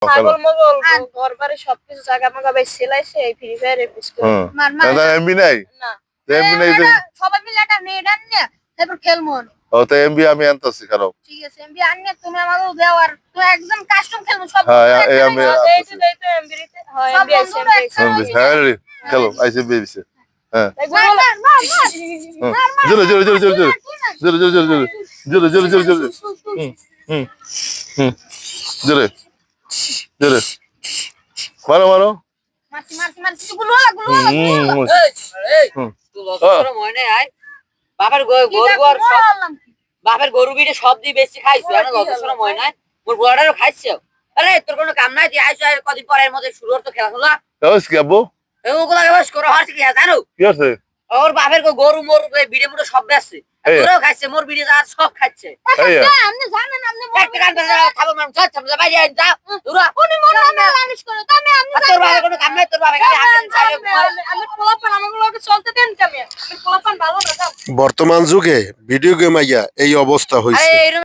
পাগল মগল ঘর বাড়ি সবকিছু জায়গা মাগা ভাই সেলাইছে এই ফ্রি ফায়ারে পিসকো মার মার এমবি নাই না এমবি নাই সবাই মিলে একটা নেট আনলে তারপর খেলমু ও তো এমবি আমি আনতাছি খারাপ ঠিক আছে এমবি আনলে তুমি আমাকে দাও আর তুই একদম কাস্টম খেলমু সব হ্যাঁ এই আমি এই তো এমবিতে হয় এমবি আছে এমবি হ্যাঁ রে খেলো আইসে বেবিছে হ্যাঁ মার মার মার মার জোরে জোরে জোরে জোরে জোরে জোরে জোরে জোরে জোরে জোরে জোরে জোরে হুম হুম জোরে জোরে মারো মারো মারছি মারছি মারছি গুলো বাবার গরু বিটে সব দিয়ে বেশি খাইছো এখন যথেষ্ট মনে নাই মোর বড়ারও খাইছো আরে তোর কোনো কাম নাই তুই আইসো কদিন পরের মধ্যে শুরু হতো খেলাধুলা ওস কি আব্বু ওগুলা বেশ করো হচ্ছে কি জানো কি আছে ওর বাপের গরু মোর বিড়ে মুড়ে সব বেচছে তোরাও খাইছে মোর বিড়ে যা সব খাচ্ছে এই আপনি জানেন আপনি একটা গান খাবো ম্যাম চল চল বাইরে আইন যা তোরা উনি মনে হয় লালিশ করে তবে আপনি তোর বাবার কোনো কাম নাই তোর বাবা খালি আমি পোলাপান আমাগুলোকে চলতে দেন আমি পোলাপান ভালো না বর্তমান যুগে ভিডিও গেম আইয়া এই অবস্থা হয়েছে। আরে